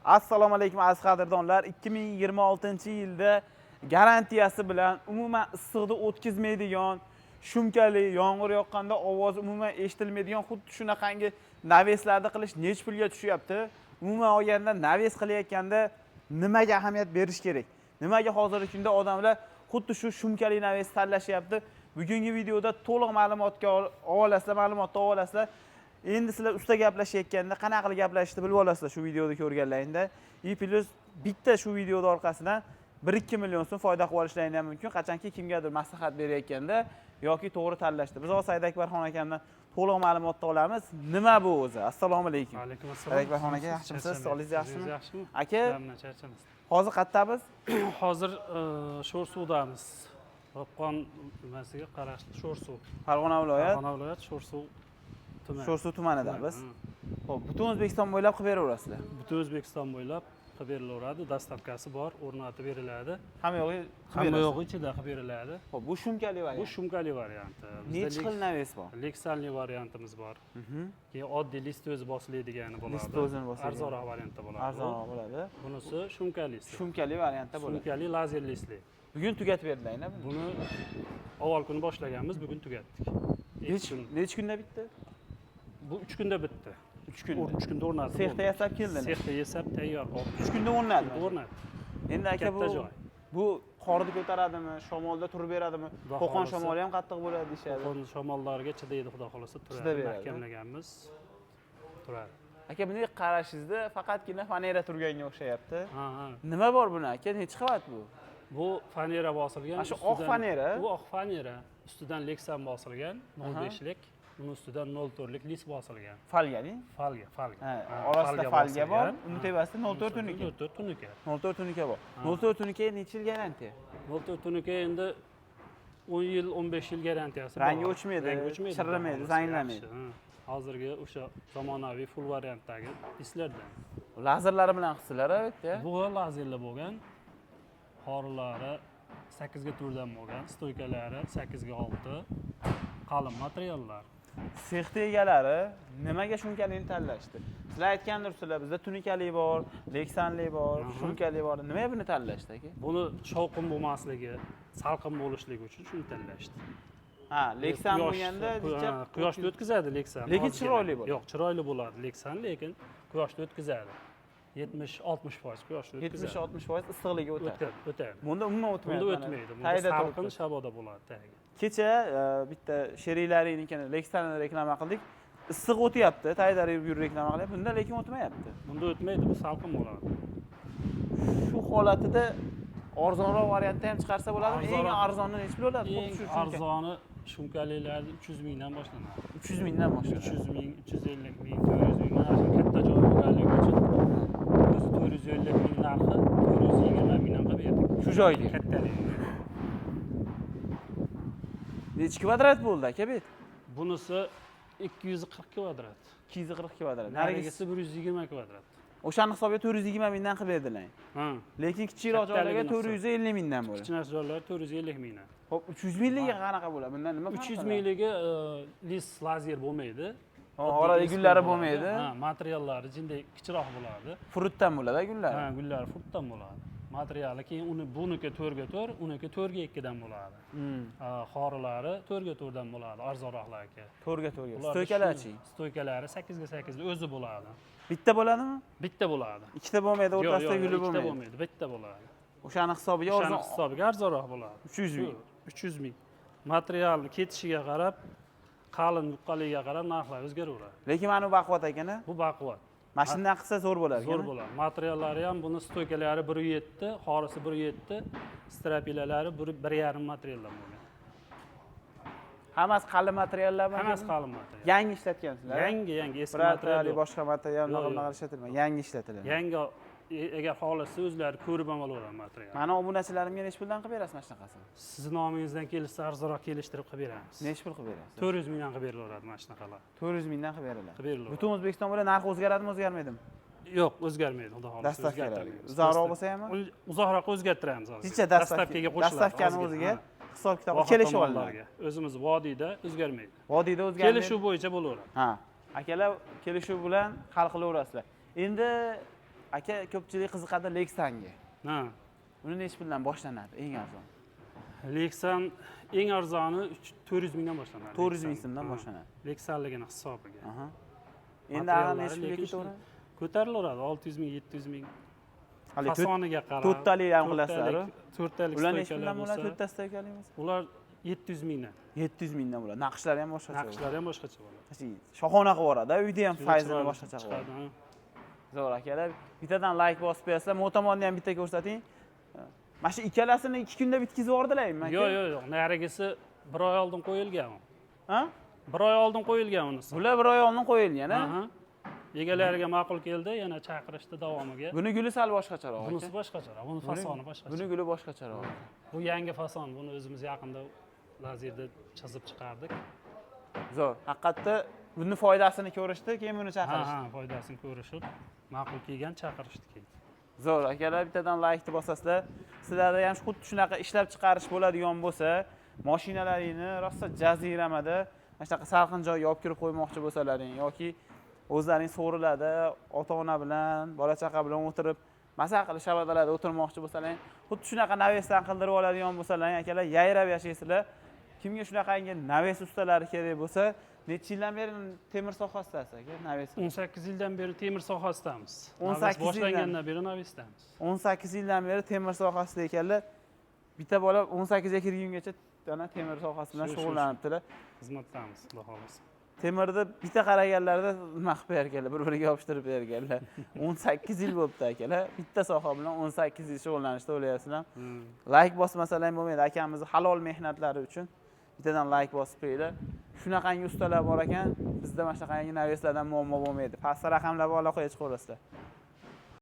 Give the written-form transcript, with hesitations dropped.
Assalomu alaykum aziz qadrdonlar. 2026-yilda garantiyasi bilan umuman issiqni o'tkazmaydigan, shumkali, yomg'ir yoqqanda ovozi umuman eshitilmaydigan xuddi shunaqangi naveslarni qilish nech pulga tushyapti? Umuman olganda naves qilayotganda nimaga ahamiyat berish kerak? Nimaga hozirgi kunda odamlar xuddi shu shumkali naves tanlashyapti? Bugungi videoda to'liq ma'lumotga ma'lumotni olasizlar. Endi sizlar usta gaplashayotganda qanaqa qilib gaplashishni bilib olasizlar shu videoda ko'rganlaringda. Plus bitta shu videoda orqasidan 1-2 million so'm foyda qilib olishlaringiz ham mumkin. Qachonki kimgadir maslahat berayotganda yoki to'g'ri tanlashda. Biz hozir Saidakbarxon akamdan to'liq ma'lumotni olamiz. Nima bu o'zi? Assalomu alaykum. Alaykum assalom. Saidakbarxon aka, yaxshimisiz? Sog'ligingiz yaxshimi? Yaxshimi? Aka, charchamiz. hozir qayerdamiz? Hozir Sho'rsuvdamiz. Qopqon nimasiga qarashli Sho'rsuv. Farg'ona viloyat. Farg'ona viloyat Sho'rsuv tumani. Sho'rsuv tumanidamiz. Xo'p, butun O'zbekiston bo'ylab qilib beraverasizlar. Butun O'zbekiston bo'ylab qilib berilaveradi. Dastavkasi bor, o'rnatib beriladi. Hamma yog'i Hamma yo'g'i ichida qilib beriladi. Xo'p, bu shumkali variant. Bu shumkali varianti. Necha xil naves bor? Leksanli variantimiz bor. Keyin oddiy list o'zi bosiladigan bo'ladi. List o'zini bosiladi. Arzonroq variantda bo'ladi. Arzonroq bo'ladi. Bunisi shumkalisi. Shumkali variantda bo'ladi. Shumkali lazer listli. Bugun tugatib berdilar-a buni? Buni avval kuni boshlaganmiz, bugun tugatdik. Necha kunda bitdi? Bu 3 kunda bitdi. 3 kunda. 3 kunda o'rnatib. Sexda yasab keldinglar. Sexda yasab tayyor qoldi. 3 kunda o'rnadi. O'rnatdi. Endi aka bu qorni ko'taradimi, shamolda turib beradimi? Qo'qon shamoli ham qattiq bo'ladi deyshadi. Qo'qon shamollariga chidaydi, xudo xolasa turadi. Mahkamlaganmiz. Turadi. Aka, bunday qarashingizda faqatgina fanera turganga o'xshayapti. Ha. Nima bor buni aka? Necha qavat bu? Bu fanera bosilgan. Mana shu oq fanera? Bu oq fanera. Ustidan leksan bosilgan, 05 lik. Uni ustidan 04 lik list bosilgan. Falgani? Falga. Orasida falga bor, uni tepasida 04 tunuka. 04 tunuka. 04 tunuka bor. 04 tunukaga necha yil garantiya? 04 tunuka endi 10 yil, 15 yil garantiyasi bor. Rangi o'chmaydi, chirrimaydi, zanglamaydi. Hozirgi o'sha zamonaviy full variantdagi listlardan. Lazerlari bilan qilsalar, bitta. Bu lazerli bo'lgan. Xorilari 8 ga turdan bo'lgan, stoykalari 8 ga 6. Qalin materiallar. Sexda egalari nimaga shumkalikni tanlashdi? Sizlar aytgandirsizlar, bizda tunikali bor, leksanli bor, shumkali bor. Nimaga buni tanlashdi aka? Buni shovqin bo'lmasligi, salqin bo'lishligi uchun shuni tanlashdi. Ha, leksan bo'lganda quyoshni o'tkazadi leksan. Lekin chiroyli bo'ladi. Yo'q, chiroyli bo'ladi leksan, lekin quyoshni o'tkazadi. 70-60% quyoshni o'tkazadi. 70-60% issiqligi o'tadi. O'tadi. Bunda umuman o'tmaydi. Bunda o'tmaydi. Bunda salqin shaboda bo'ladi tagi. Kecha bitta sheriklaringnikini leksanni reklama qildik. Issiq o'tyapti, tayda yur reklama qilyapti. Bunda lekin o'tmayapti. Bunda o'tmaydi, bu salqin bo'ladi. Shu holatida arzonroq variantda ham chiqarsa bo'ladimi? Eng arzoni necha bo'ladi? Eng arzoni shumkalilarda 300 mingdan boshlanadi. 300 mingdan boshlanadi. 300 ming, 350 ming, 400 ming. Mana shu katta joy bo'lganligi uchun o'zi 450 ming narxi 420 mingdan qilib berdik. Shu joyga kattaligi. Necha kvadrat bo'ldi aka bet? Bunisi 240 kvadrat. 240 kvadrat. Narigisi 120 kvadrat. O'shani hisobiga 420 mingdan qilib berdilar. Ha. Lekin kichikroq joylarga 450 mingdan bo'ladi. Kichkina joylar 450 mingdan. Xo'p, 300 mingligi qanaqa bo'ladi? Bundan nima farqi? 300 mingligi list lazer bo'lmaydi. Orada gullari bo'lmaydi. Ha, materiallari jinday kichikroq bo'ladi. Frutdan bo'ladi gullar. Ha, gullar frutdan bo'ladi. Materiali keyin uni buniki 4 ga 4, uniki 4 ga 2 dan bo'ladi. Xorilari 4 ga 4 dan bo'ladi, arzonroqlarga. 4 ga 4 ga. Stoykalarchi? Stoykalari 8 ga 8 o'zi bo'ladi. Bitta bo'ladimi? Bitta bo'ladi. Ikkita bo'lmaydi, o'rtasida guli bo'lmaydi. Ikkita bo'lmaydi, bitta bo'ladi. O'shani hisobiga arzon. O'shani hisobiga arzonroq bo'ladi. 300 ming. 300 ming. Material ketishiga qarab, qalin yuqqaligiga qarab narxlar o'zgaraveradi. Lekin mana bu baquvvat ekana? Bu baquvvat. Mashinadan qilsa zo'r bo'ladi. Zo'r bo'ladi. Materiallari ham buni stoykalari 1.7, xorisi 1.7, strapilalari 1.5 materialdan bo'lgan. Hammasi qalin materiallarmi? Hammasi qalin material. Yangi ishlatgansizlar? Yangi eski material. Boshqa material naql ishlatilmagan, yangi ishlatiladi. Yangi agar xohlasa o'zlari ko'rib ham olaveradi material. Mana obunachilarimga necha puldan qilib berasiz mana shunaqasini? Siz nomingizdan kelsa arzonroq kelishtirib qilib beramiz. Necha pul qilib berasiz? 400 mingdan qilib berilaveradi mana shunaqalar. 400 mingdan qilib beriladi. Qilib beriladi. Butun O'zbekiston bo'ylab narx o'zgaradimi, o'zgarmaydimi? Yo'q, o'zgarmaydi, xudo xolasa. Dastavkalarga. Uzoqroq bo'lsa ham? Uzoqroq o'zgartiramiz hozir. Kecha dastavkaga qo'shiladi. Dastavkani o'ziga hisob kitob kelishuv olinadi. O'zimiz vodiyda o'zgarmaydi. Vodiyda o'zgarmaydi. Kelishuv bo'yicha bo'laveradi. Ha. Akalar kelishuv bilan hal qilaverasizlar. Endi aka ko'pchilik qiziqadi Lexanga. Ha. Uni nechi puldan boshlanadi eng arzon? Lexan eng arzoni 400 mingdan boshlanadi. 400 ming so'mdan boshlanadi. Lexanligini hisobiga. Aha. Endi ag'in nechi pulga ketaveradi? Ko'tarilaveradi 600 ming, 700 ming. Hali Fasoniga qarab. to'rttalik ham qilasizlar. To'rttalik Ular nechi stoykalar puldan bo'ladi? bo'lsa, To'rtta stoykalimiz? ular 700 mingdan. 700 mingdan bo'ladi. Naqshlari ham boshqacha. Naqshlari ham boshqacha bo'ladi. Shohona qilib yuboradi. Uyda ham fayzini boshqacha qilib chiqadi. yuboradi. Zo'r akalar, bittadan like bosib qo'yasizlar. Mo'tamonni ham bitta ko'rsating. Mana shu ikkalasini 2 kunda bitkazib yubordilarmi aka? Yo'q. Narigisi 1 oy oldin qo'yilgan. Ha? 1 oy oldin qo'yilgan unisi. Bular 1 oy oldin qo'yilgan, ha? Aha. Egalariga ma'qul keldi, yana chaqirishdi davomiga. Buni guli sal boshqacharoq. Bunisi boshqacharoq, buni fasoni boshqacha. Buni guli boshqacharoq. Bu yangi fason, buni o'zimiz yaqinda lazerda chizib chiqardik. Zo'r. Haqiqatda buni foydasini ko'rishdi, keyin buni chaqirishdi. Ha, foydasini ko'rishib, ma'qul kelgan chaqirishdi keyin. Zo'r akalar, bittadan like bosasizlar. Sizlarda ham xuddi shunaqa ishlab chiqarish bo'ladigan bo'lsa, mashinalaringni rosa jaziramada mana shunaqa salqin joyga olib kirib qo'ymoqchi bo'lsalaring yoki o'zlaring so'riladi, ota-ona bilan, bola-chaqa bilan o'tirib maza qilib shabadalarda o'tirmoqchi bo'lsalaring, xuddi shunaqa navesdan qildirib oladigan bo'lsalaring, akalar, yayrab yashaysizlar. Kimga shunaqangi naves ustalari kerak bo'lsa, necha yildan beri temir sohasidasiz aka, naves? 18 yildan beri temir sohasidamiz. 18 boshlangandan beri navisdamiz. 18 yildan beri temir sohasida ekanlar. Bitta bola 18 ga kirgungacha ana temir sohasi bilan shug'ullanibdilar. Xizmatdamiz, xudo xolasa. Temirda bitta qaraganlarda nima qilib berganlar, bir-biriga yopishtirib berganlar. 18 yil bo'libdi akalar. Bitta soha bilan 18 yil shug'ullanishda o'ylayapsizlar. Like bosmasalar ham bo'lmaydi. Akamizning halol mehnatlari uchun bittadan like bosib qo'yinglar. Shunaqangi ustalar bor ekan, bizda mana shunaqangi naveslardan muammo bo'lmaydi. Pastda raqamlarga aloqaga chiqaverasizlar.